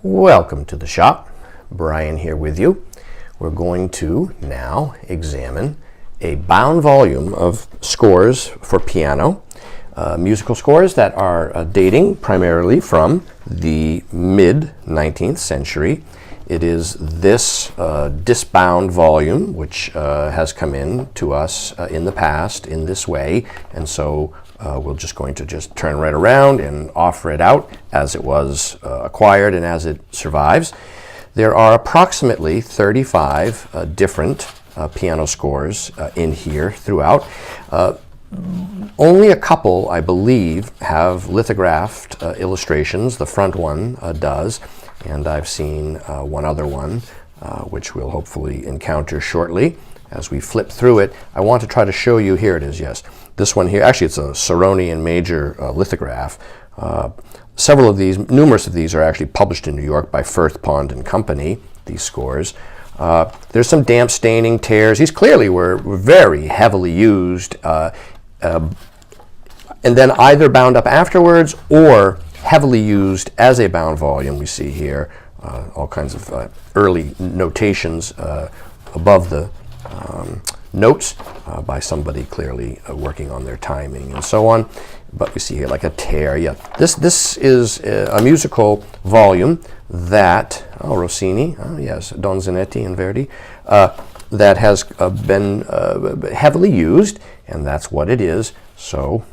Welcome to the shop. Brian here with you. We're going to now examine a bound volume of scores for piano, musical scores that are dating primarily from the mid-19th century. It is this disbound volume which has come in to us in the past in this way, and so we're just going to turn right around and offer it out as it was acquired and as it survives. There are approximately 35 different piano scores in here throughout. Only a couple, I believe, have lithographed illustrations. The front one does, and I've seen one other one, which we'll hopefully encounter shortly. As we flip through it, I want to try to show you, here it is, yes. This one here, actually it's a Saronian major lithograph. Several of these, numerous of these are actually published in New York by Firth, Pond and Company, these scores. There's some damp staining, tears. These clearly were very heavily used and then either bound up afterwards or heavily used as a bound volume. We see here all kinds of early notations above the notes by somebody clearly working on their timing and so on. But we see here like a tear. Yeah, this is a musical volume that, Rossini, yes, Donizetti and Verdi, that has been heavily used, and that's what it is. So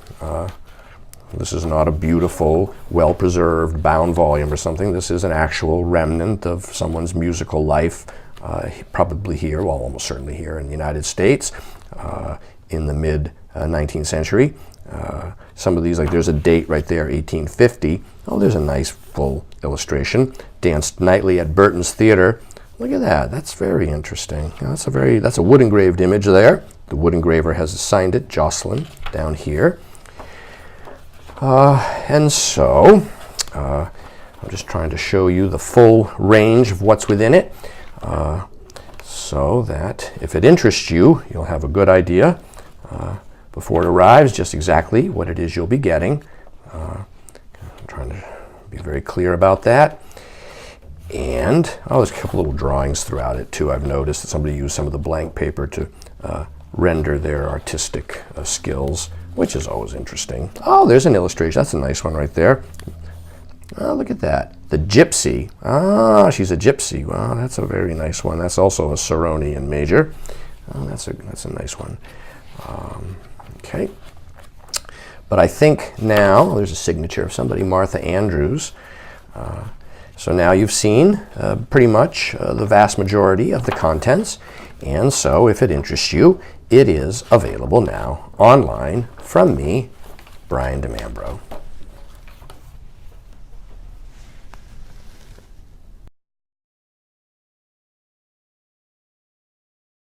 this is not a beautiful, well-preserved bound volume or something. This is an actual remnant of someone's musical life, probably here, well, almost certainly here in the United States, in the mid-19th century. Some of these, like there's a date right there, 1850. Oh, there's a nice full illustration. Danced nightly at Burton's Theater. Look at that. That's very interesting. That's a wood engraved image there. The wood engraver has signed it, Jocelyn, down here. And so I'm just trying to show you the full range of what's within it, so that if it interests you, you'll have a good idea before it arrives just exactly what it is you'll be getting. I'm trying to be very clear about that. And there's a couple little drawings throughout it too. I've noticed that somebody used some of the blank paper to render their artistic skills, which is always interesting. Oh, there's an illustration. That's a nice one right there. Oh, look at that. The gypsy. Ah, she's a gypsy. Wow, that's a very nice one. That's also a Saronian major. Oh, that's a nice one. Okay. But I think now, there's a signature of somebody, Martha Andrews. So now you've seen pretty much the vast majority of the contents. And so if it interests you, it is available now online from me, Brian DeMambro.